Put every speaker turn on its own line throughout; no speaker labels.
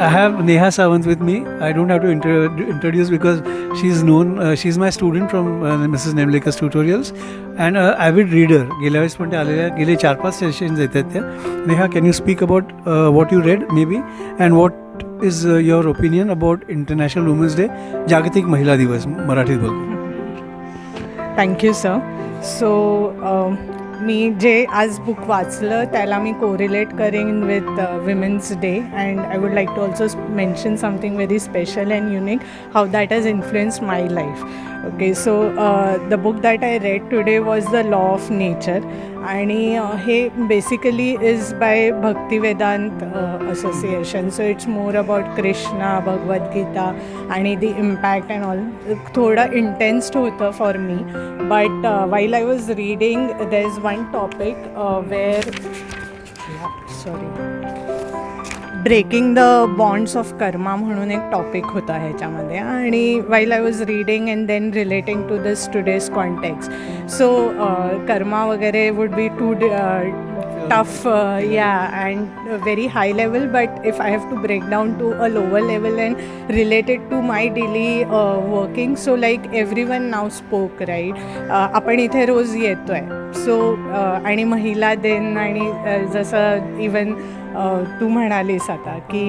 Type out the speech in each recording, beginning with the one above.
I have Neha Sawant with me. I don't have to introduce because she's known. She's my student from Mrs. Nemlekers Tutorials and avid reader. गेल्या वेळेस पण ते आलेल्या गेले 4-5 sessions येतात त्या. Neha, can you speak about what you read maybe and what is your opinion about International Women's Day, जागतिक महिला दिवस मराठीत बोलतो.
Thank you sir. सो मी जे आज बुक वाचलं त्याला मी कोरिलेट करेन with women's day and I would like to also mention something very special and unique how that has influenced my life. Okay, so the book that I read today was the law of nature आणि हे basically is by Bhakti Vedanta association. So it's more about Krishna, Bhagavad Gita आणि the impact and all. थोडं intense होतं for me, but while I was reading there is one topic where breaking the bonds of karma म्हणून एक topic होता ह्याच्यामध्ये. आणि while I was reading and then relating to this today's context. So karma वगैरे would be too tough and very high level, but if I have to break down to a lower level and relate it to my daily working, so like everyone now spoke, right? आपण इथे रोज येतो आहे. सो आणि महिला दिन आणि जसं even तू म्हणालीस आता की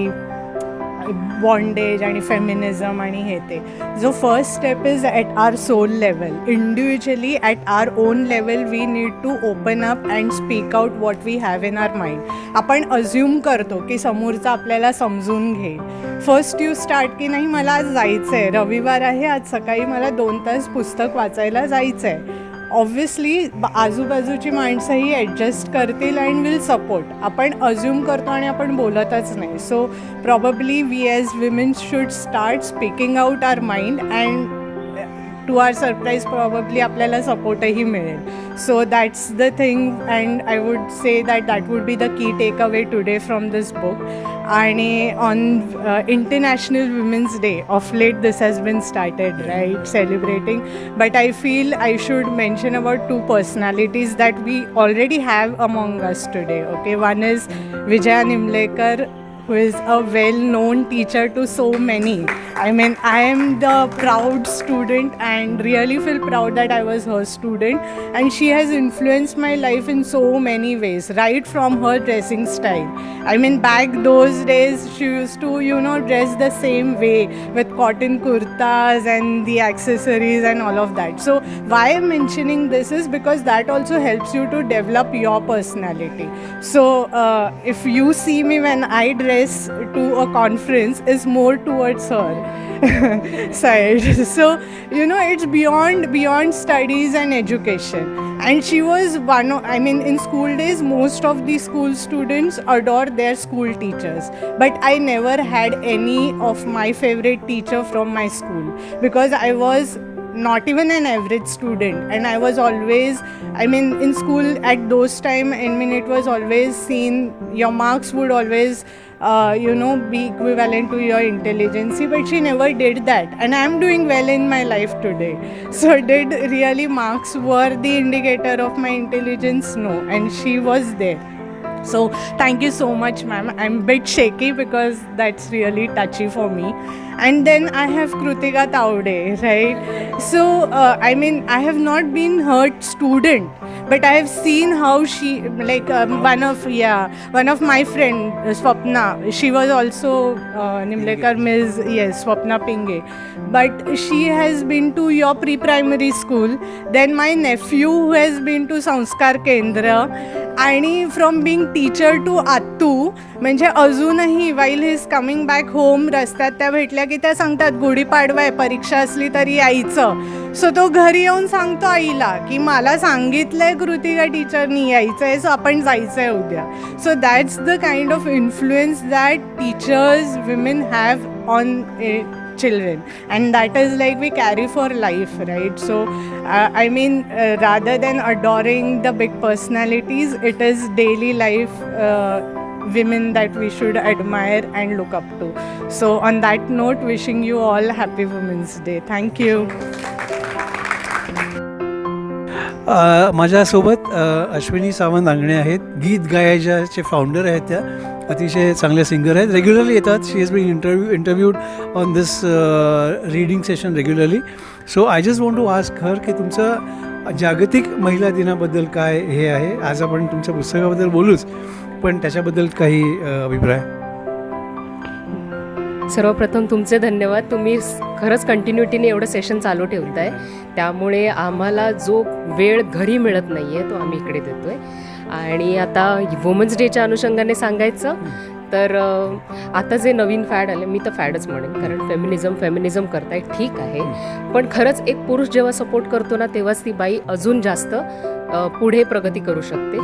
बॉन्डेज आणि फेमिनिझम आणि हे ते. जो first step is at our soul level. Individually at our own level we need to open up and speak out what we have in our mind. आपण अज्युम करतो की समोरचा आपल्याला समजून घेईल. फर्स्ट यू स्टार्ट की नाही मला आज जायचं आहे, रविवार आहे, आज सकाळी मला 2 तास पुस्तक वाचायला जायचं आहे. ऑब्व्हियसली आजूबाजूची माणसंही ॲडजस्ट करतील अँड विल सपोर्ट. आपण अज्युम करतो आणि आपण बोलतच नाही. So probably we as women should start speaking out our mind and to our surprise probably आपल्याला सपोर्टही मिळेल. So that's the thing and I would say that would be the key takeaway today from this book. आणि on international women's day of late this has been started, right, celebrating. But I feel I should mention about 2 personalities that we already have among us today. Okay, one is Vijaya Nimlekar, who is a well-known teacher to so many. I mean, I am the proud student and really feel proud that I was her student, and she has influenced my life in so many ways, right from her dressing style. I mean, back those days she used to, dress the same way with cotton kurtas and the accessories and all of that. So why I'm mentioning this is because that also helps you to develop your personality. So if you see me when I dress to a conference is more towards her side. So it's beyond studies and education. And she was in school days most of the school students adore their school teachers, but I never had any of my favorite teacher from my school because I was not even an average student, and I was always, in school at those time, it was always seen your marks would always be equivalent to your intelligence, but she never did that, and I am doing well in my life today. So did really marks were the indicator of my intelligence? No, and she was there. So thank you so much, ma'am. I'm a bit shaky because that's really touchy for me. And then I have Krutika Taude, right? So I have not been her student, but I have seen how she, one of my friend Swapna, she was also Nimlekar Ms. Yes, Swapna Pinge, but she has been to your pre-primary school. Then my nephew who has been to Sanskar Kendra, आणि from Bing teacher to आत्तू, म्हणजे अजूनही वाईल he is coming back home रस्त्यात त्या भेटल्या की त्या सांगतात गुढीपाडवा आहे, परीक्षा असली तरी यायचं. सो तो घरी येऊन सांगतो आईला की मला सांगितलं आहे कृतिका टीचरनी यायचं आहे, सो आपण जायचं आहे उद्या. सो that's the kind of influence that teachers women have on children, and that is like we carry for life, right? So rather than adoring the big personalities, it is daily life women that we should admire and look up to. So on that note, wishing you all happy Women's Day. Thank you.
माझ्यासोबत अश्विनी सावंत आंगणे आहेत, गीत गायच्याचे founder आहेत त्या, अतिशय चांगल्या singer आहेत, regularly येतात. She has been interviewed on this reading session regularly. So I just want to ask her की तुमचं जागतिक महिला दिनाबद्दल काय हे आहे. आज आपण तुमच्या पुस्तकाबद्दल बोलूच, पण त्याच्याबद्दल काही अभिप्राय.
सर्वप्रथम तुमचे धन्यवाद. तुम्ही खरंच कंटिन्युटीने एवढं सेशन चालू ठेवत आहे, त्यामुळे आम्हाला जो वेळ घरी मिळत नाही आहे तो आम्ही इकडे देतो आहे. आणि आता वुमन्स डेच्या अनुषंगाने सांगायचं तर आता जे नवीन फॅड आले, मी तर फॅडच म्हणेन, कारण फेमिनिझम करताय ठीक आहे, पण खरंच एक पुरुष जेव्हा सपोर्ट करतो ना तेव्हाच ती बाई अजून जास्त पुढे प्रगती करू शकते.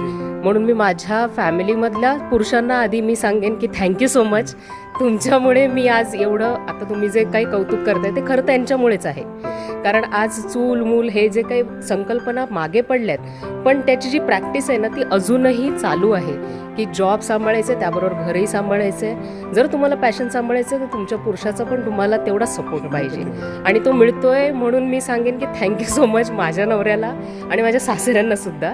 म्हणून मी माझ्या फॅमिलीमधल्या पुरुषांना आधी मी सांगेन की थँक्यू सो मच. तुमच्यामुळे मी आज एवढं, आता तुम्ही जे काही कौतुक करताय ते खरं त्यांच्यामुळेच आहे. कारण आज चूल मूल हे जे काही संकल्पना मागे पडल्यात, पण त्याची जी प्रॅक्टिस आहे ना ती अजूनही चालू आहे की जॉब सांभाळायचं आहे, त्याबरोबर घरही सांभाळायचं आहे. जर तुम्हाला पॅशन सांभाळायचं आहे तर तुमच्या पुरुषाचा पण तुम्हाला तेवढा सपोर्ट पाहिजे, आणि तो मिळतोय. म्हणून मी सांगेन की थँक्यू सो मच माझ्या नवऱ्याला आणि माझ्या सासऱ्यांना सुद्धा.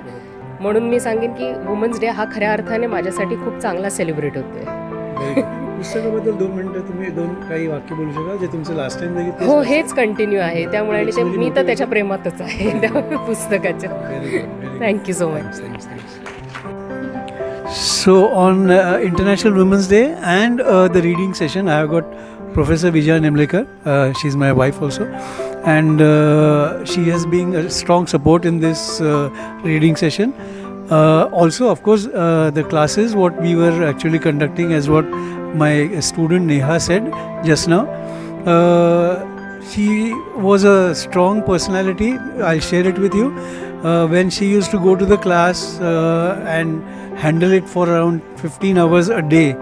म्हणून मी सांगेन की वुमन्स डे हा खऱ्या अर्थाने माझ्यासाठी खूप चांगला सेलिब्रेट होतोय.
पुस्तकाबद्दल 2 मिनिटं तुम्ही 2 काही वाक्य बोलू शकाल जे तुमचं लास्ट टाइम बघितलं?
हो, हेच कंटिन्यू आहे, त्यामुळे आणि ते मी तर त्याच्या प्रेमातच आहे त्या पुस्तकाच्या. Thank you so much.
So on International Women's Day and the reading session, I have got Professor Vijaya Nemlekar. She's my wife also, and she has been a strong support in this reading session. Also, of course, the classes what we were actually conducting, as what my student Neha said just now. She was a strong personality. I'll share it with you. When she used to go to the class and handle it for around 15 hours a day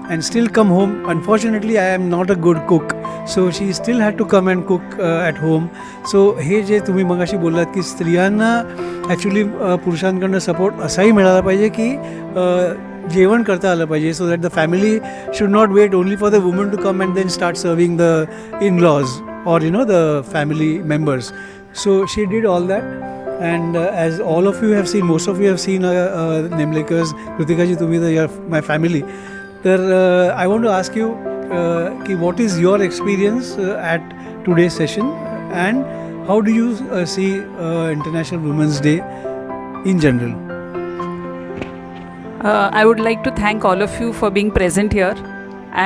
and still come home. Unfortunately, I am not a good cook, so she still had to come and cook at home. So हे जे तुम्ही मगाशी बोललात की स्त्रियांना actually पुरुषांकडनं support असाही मिळाला पाहिजे की जेवण करता आलं पाहिजे, so that the family should not wait only for the woman to come and then start serving the in-laws or the family members. So she did all that, and as all of you have seen, most of you have seen Nemlekars. Kritika ji, tumhi to my family. I want to ask you what is your experience at today's session, and how do you see International Women's Day in general?
I would like to thank all of you for being present here,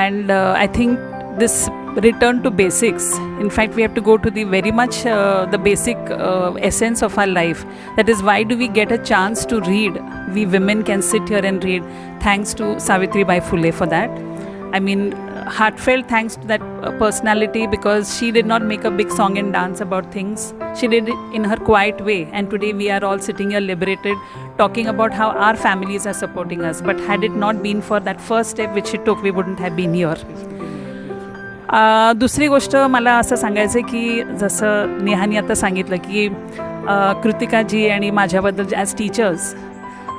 and I think this return to basics. In fact, we have to go to the very much the basic essence of our life. That is, why do we get a chance to read? We women can sit here and read. Thanks to Savitribai Phule for that. I mean, heartfelt thanks to that personality, because she did not make a big song and dance about things. She did it in her quiet way, and today we are all sitting here liberated, talking about how our families are supporting us. But had it not been for that first step which she took, we wouldn't have been here. दुसरी गोष्ट मला असं सांगायचं आहे की जसं नेहानी आता सांगितलं की कृतिकाजी आणि माझ्याबद्दल ॲज टीचर्स,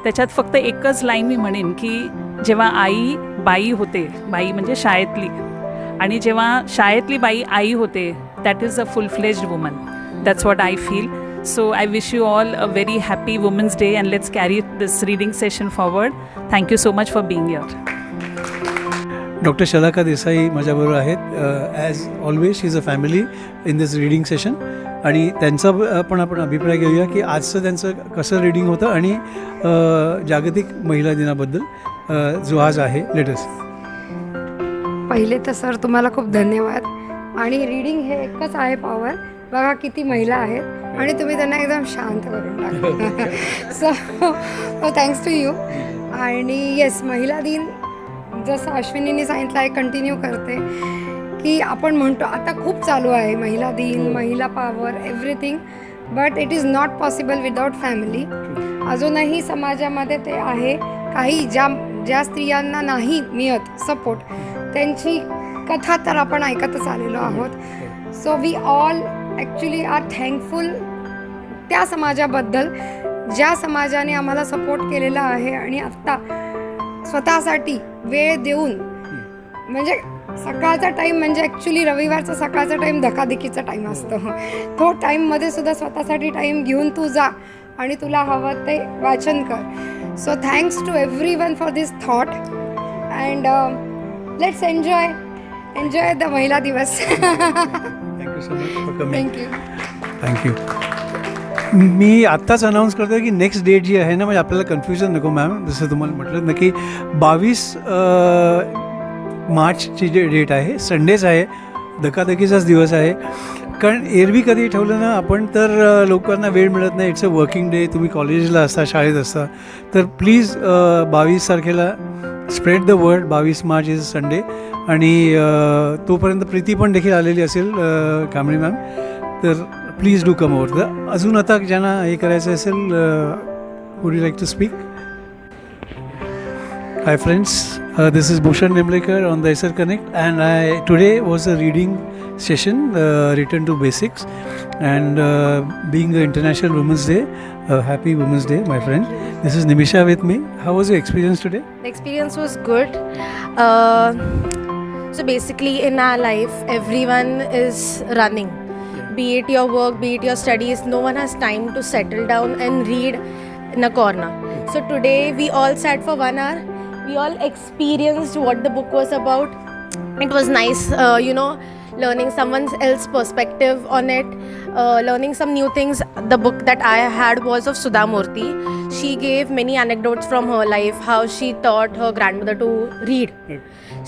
त्याच्यात फक्त एकच लाईन मी म्हणेन की जेव्हा आई बाई होते, बाई म्हणजे शाळेतली, आणि जेव्हा शाळेतली बाई आई होते, that is a full fledged woman. That's what I feel. So I wish you all a very happy women's day, and let's carry this reading session forward. Thank you so much for being here.
Doctor Shalaka Desai माझ्याबरोबर आहेत. As always she is a family in this reading session, आणि त्यांचा पण आपण अभिप्राय घेऊया की आजचं त्यांचं कसं रीडिंग होतं आणि जागतिक महिला दिनाबद्दल जो आज आहे. लेटेस्ट
पहिले तर सर तुम्हाला खूप धन्यवाद. आणि रीडिंग हे एकच आहे पॉवर. बघा किती महिला आहेत आणि तुम्ही त्यांना एकदम शांत करून टाकता. So thanks to you. आणि येस, महिला दिन जसं अश्विनीने सांगितलं आहे, कंटिन्यू करते की आपण म्हणतो आता खूप चालू आहे महिला दिन, महिला power, everything, but it is not possible without family. अजूनही समाजामध्ये ते आहे. काही ज्या स्त्रियांना नाही मिळत सपोर्ट, त्यांची कथा तर आपण ऐकतच आलेलो आहोत. So we all actually are thankful त्या समाजाबद्दल ज्या समाजाने आम्हाला सपोर्ट केलेला आहे. आणि आत्ता स्वतःसाठी वेळ देऊन, म्हणजे सकाळचा टाईम म्हणजे ॲक्च्युली रविवारचा सकाळचा टाईम धकाधकीचा टाईम असतो, तो टाईममध्ये सुद्धा स्वतःसाठी टाईम घेऊन तू जा आणि तुला हवं ते वाचन कर. So thanks to everyone for this thought. And let's enjoy the महिला दिवस.
Thank you so much for coming.
Thank you.
Thank you. मी आत्ताच अनाऊन्स करतो की नेक्स्ट डेट जी आहे ना, म्हणजे आपल्याला कन्फ्युजन नको मॅम. जसं तुम्हाला म्हटलं नक्की 22 मार्चची जे डेट आहे, संडेच आहे, धकाधकीचाच दिवस आहे. कारण एरवी कधी ठेवलं ना आपण तर लोकांना वेळ मिळत नाही. It's a working day. तुम्ही कॉलेजला असता, शाळेत असता, तर प्लीज 22 तारखेला spread the word. 22 March is Sunday. आणि तोपर्यंत प्रीती पण देखील आलेली असेल, कांबळे मॅम. तर प्लीज डू कम ओवर. द अजून आता ज्यांना हे करायचं असेल, would you like to speak? Hi friends, this is Bhushan Nemlekar on the SR Connect, and today was a reading session, Return to Basics, and being the International Women's Day, happy Women's Day, my friend. This is Nimisha with me. How was your experience today?
The experience was good. So basically, in our life, everyone is running. Be it your work, be it your studies, no one has time to settle down and read in a corner. So today, we all sat for 1 hour. We all experienced what the book was about. It was nice, learning someone else's perspective on it, learning some new things. The book that I had was of Sudha Murthy. She gave many anecdotes from her life, how she taught her grandmother to read.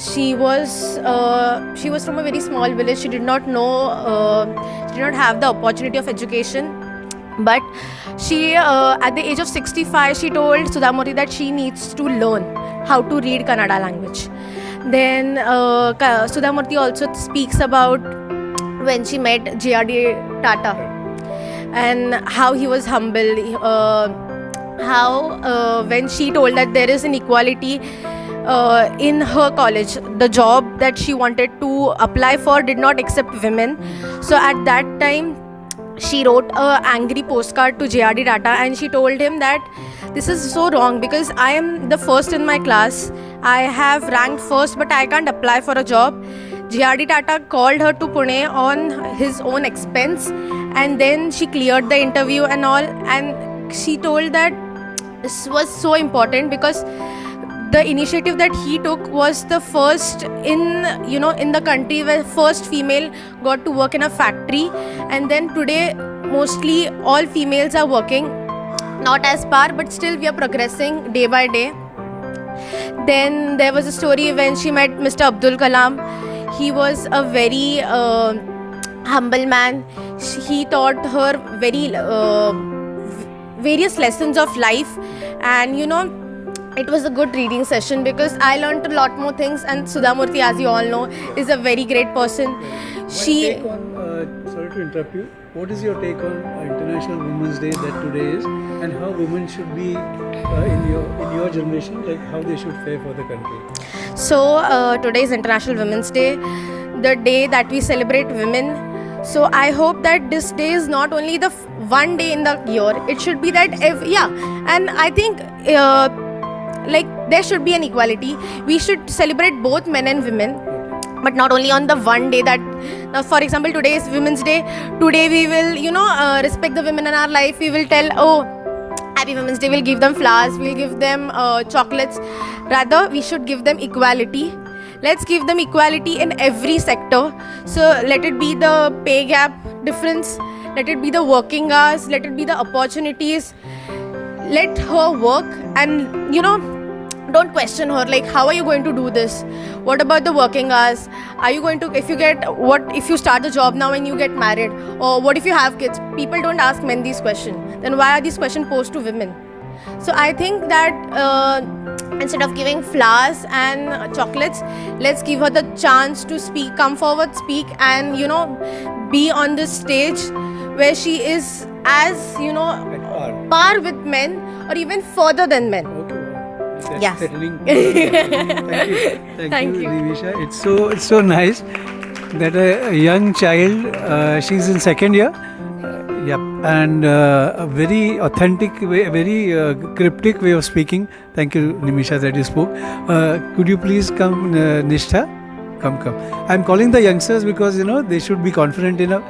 She was from a very small village. She did not know, she did not have the opportunity of education. But she, at the age of 65, she told Sudha Murthy that she needs to learn how to read Kannada language. Then Sudha Murthy also speaks about when she met J.R.D. Tata and how he was humble, how when she told that there is an equality in her college, the job that she wanted to apply for did not accept women. So at that time, she wrote an angry postcard to J.R.D. Tata, and she told him that this is so wrong because I am the first in my class. I have ranked first, but I can't apply for a job. J.R.D. Tata called her to Pune on his own expense, and then she cleared the interview and all. And she told that this was so important because the initiative that he took was the first in the country where first female got to work in a factory. And then today mostly all females are working, not as par, but still we are progressing day by day. Then there was a story when she met Mr. Abdul Kalam. He was a very humble man. He taught her various lessons of life, and it was a good reading session because I learned a lot more things. And Sudha Murthy, as you all know, is a very great person. Sorry
to interrupt you. What is your take on International Women's Day that today is, and how women should be in your generation, like how they should fare for the country?
So today is International Women's Day, the day that we celebrate women. So I hope that this day is not only the one day in the year. It should be that and I think there should be an equality. We should celebrate both men and women, but not only on the one day that, for example, today is Women's Day. Today we will respect the women in our life. We will tell, oh, happy Women's Day. We'll give them flowers, we'll give them chocolates. Rather, we should give them equality. Let's give them equality in every sector. So let it be the pay gap difference, let it be the working hours, let it be the opportunities. Let her work, and don't question her, like, how are you going to do this? What about the working hours? Are you going to, if you start the job now and you get married, or what if you have kids? People don't ask men these questions. Then why are these questions posed to women? So I think that instead of giving flowers and chocolates, let's give her the chance to speak, come forward, speak, and be on this stage where she is as
At
par with men, or even further than men.
Okay. That's
Yes.
settling. Thank you, Nimisha. It's so nice that a young child, she's in second year. And a very authentic way, a very cryptic way of speaking. Thank you, Nimisha, that you spoke. Could you please come, Nishtha? Come. I'm calling the youngsters because they should be confident enough.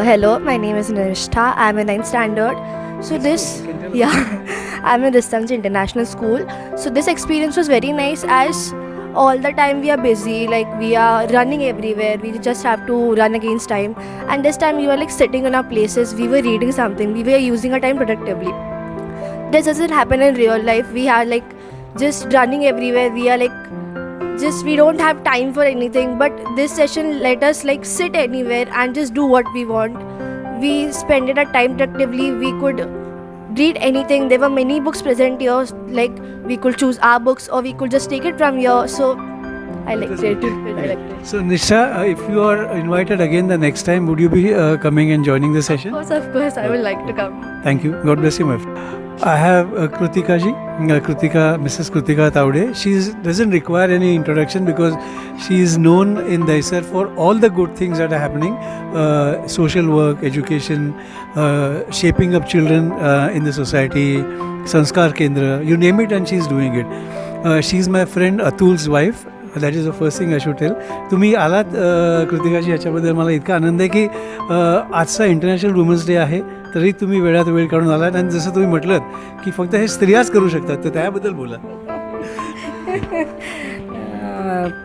Hello, my name is Nishtha. I'm in 9th standard. So I'm in Distance International School. So this experience was very nice as all the time we are busy, like we are running everywhere, we just have to run against time, and this time we were like sitting in our places, we were reading something, we were using our time productively. This doesn't happen in real life. We are like just running everywhere, we are like just we don't have time for anything, but this session let us like sit anywhere and just do what we want. We spent our time productively, we could read anything. There were many books present here, like we could choose our books or we could just take it from here. So I liked it. I liked it.
So Nisha, if you are invited again the next time, would you be coming and joining the session?
Of course, I would like to come.
Thank you. God bless you, my friend. I have Krutika ji, Mrs. Krutika Taude. She doesn't require any introduction because she is known in Dahisar for all the good things that are happening, social work, education, shaping up children in the society, Sanskar Kendra, you name it, and she is doing it. She is my friend Atul's wife. That is the first thing I should tell. तुम्ही आलात कृतिकाजी, याच्याबद्दल मला इतका आनंद आहे की आजचा international women's day आहे तरी तुम्ही वेळात वेळ काढून आलात, आणि जसं तुम्ही म्हटलं की फक्त हे स्त्रियाच करू शकतात, तर त्याबद्दल बोला.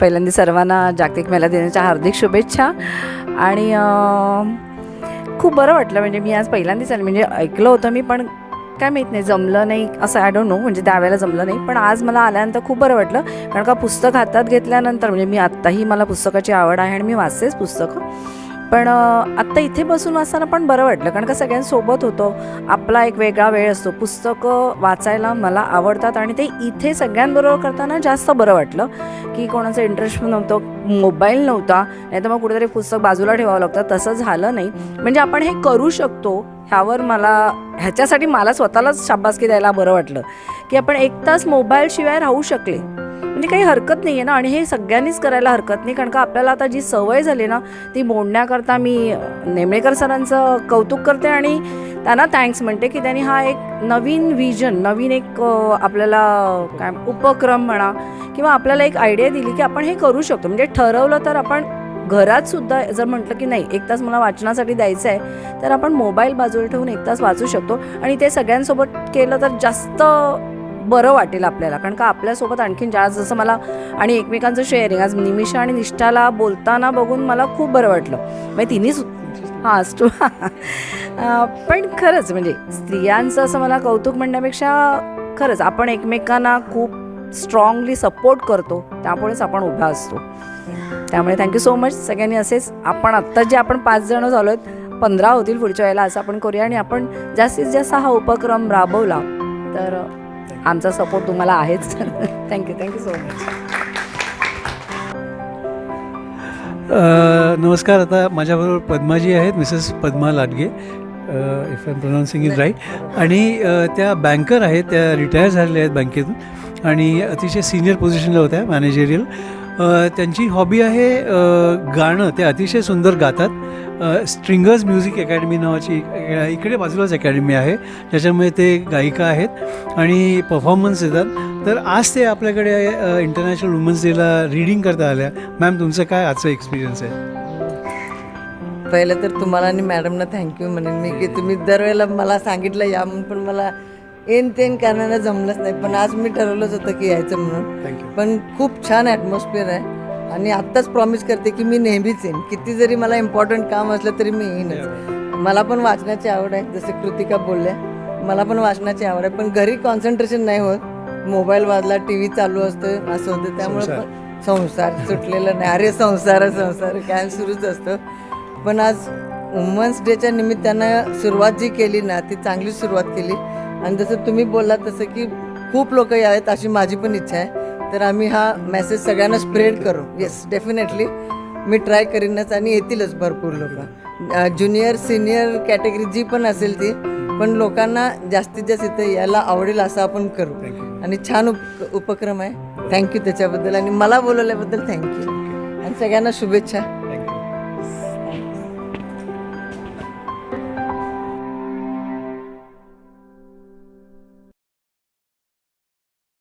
पहिल्यांदा सर्वांना जागतिक महिला दिनाच्या हार्दिक शुभेच्छा. आणि खूप बरं वाटलं, म्हणजे मी आज पहिल्यांदाच आले, म्हणजे ऐकलं होतं मी पण काय माहीत नाही, जमलं नाही असं आय डोंट नो, म्हणजे त्यावेळेला जमलं नाही, पण आज मला आल्यानंतर खूप बरं वाटलं. कारण का पुस्तक हातात घेतल्यानंतर, म्हणजे मी आत्ताही मला पुस्तकाची आवड आहे आणि मी वाचतेच पुस्तकं, पण आत्ता इथे बसून वाचताना पण बरं वाटलं. कारण का सगळ्यांसोबत होतो, आपला एक वेगळा वेळ असतो, पुस्तकं वाचायला मला आवडतात आणि ते इथे सगळ्यांबरोबर करताना जास्त बरं वाटलं की कोणाचं इंटरेस्ट नव्हतं, मोबाईल नव्हता, नाही तर मग कुठेतरी पुस्तक बाजूला ठेवावं लागतं, तसं झालं नाही. म्हणजे आपण हे करू शकतो ह्यावर ह्याच्यासाठी मला स्वतःलाच शाबासकी द्यायला बरं वाटलं की आपण 1 तास मोबाईलशिवाय राहू शकले, म्हणजे काही हरकत नाही आहे ना. आणि हे सगळ्यांनीच करायला हरकत नाही, कारण का आपल्याला आता जी सवय झाली ना ती मोडण्याकरता मी नेमळेकर सरांचं कौतुक करते आणि त्यांना थँक्स म्हणते की त्यांनी हा एक नवीन विजन, नवीन एक आपल्याला काय उपक्रम म्हणा किंवा आपल्याला एक आयडिया दिली की आपण हे करू शकतो. म्हणजे ठरवलं तर आपण घरातसुद्धा जर म्हटलं की नाही 1 तास मला वाचनासाठी द्यायचं आहे, तर आपण मोबाईल बाजूला ठेवून 1 तास वाचू शकतो. आणि ते सगळ्यांसोबत केलं तर जास्त बरं वाटेल आपल्याला, कारण का आपल्यासोबत आणखीन जास्त, जसं मला आणि एकमेकांचं शेअरिंग आज निमिषा आणि निष्ठाला बोलताना बघून मला खूप बरं वाटलं. म्हणजे तिन्ही पण खरंच म्हणजे स्त्रियांचं असं मला कौतुक म्हणण्यापेक्षा खरंच आपण एकमेकांना खूप स्ट्रॉंगली सपोर्ट करतो, त्यामुळेच आपण उभा असतो. त्यामुळे थँक्यू सो मच सगळ्यांनी. असेच आपण आत्ता जे आपण 5 जण झालो आहेत, 15 होतील पुढच्या वेळेला, असं आपण करूया आणि आपण जास्तीत जास्त हा उपक्रम राबवला तर आमचा सपोर्ट तुम्हाला आहेच. Thank you so much.
नमस्कार. आता माझ्याबरोबर पद्माजी आहेत, Mrs Padma Ladge, if I am pronouncing is right, आणि त्या बँकर आहेत, त्या रिटायर झालेल्या आहेत बँकेतून आणि अतिशय सिनियर पोझिशनला होत्या, मॅनेजेरियल. त्यांची हॉबी आहे गाणं, ते अतिशय सुंदर गातात. स्ट्रिंगर्स म्युझिक अकॅडमी नावाची इकडे बाजूलाच अकॅडमी आहे, ज्याच्यामुळे ते गायिका आहेत आणि परफॉर्मन्स देतात. तर आज ते आपल्याकडे इंटरनॅशनल वुमन्स डेला रीडिंग करता आल्या. मॅम, तुमचं काय आजचं एक्सपिरियन्स आहे?
पहिलं तर तुम्हाला आणि मॅडमना थँक्यू म्हणेन मी की तुम्ही दरवेळेला मला सांगितलं या म्हणून, पण मला तेन कारणानं जमलंच नाही, पण आज मी ठरवलंच होतं की यायचं म्हणून. पण खूप छान ॲटमॉस्फिअर आहे आणि आत्ताच प्रॉमिस करते की मी नेहमीच येईन, किती जरी मला इम्पॉर्टंट काम असलं तरी मी येईनच. मला पण वाचनाची आवड आहे, जसे कृतिका बोलल्या, मला पण वाचनाची आवड आहे, पण घरी कॉन्सन्ट्रेशन नाही होत, मोबाईल वाजला, टी व्ही चालू असतं, असं होतं. त्यामुळे पण संसार सुटलेला नाही, अरे संसार काय सुरूच असतं. पण आज वुमन्स डेच्या निमित्तानं सुरुवात जी केली ना ती चांगली सुरुवात केली. आणि जसं तुम्ही बोललात तसं की खूप लोक यावेत अशी माझी पण इच्छा आहे, तर आम्ही हा मेसेज सगळ्यांना स्प्रेड करू. येस, डेफिनेटली मी ट्राय करीनच आणि येतीलच भरपूर लोक, ज्युनियर सिनियर कॅटेगरी जी पण असेल ती, पण लोकांना जास्तीत जास्त इथं यायला आवडेल असं आपण करू. आणि छान उपक्रम आहे, थँक्यू त्याच्याबद्दल आणि मला बोलवल्याबद्दल थँक्यू आणि सगळ्यांना शुभेच्छा.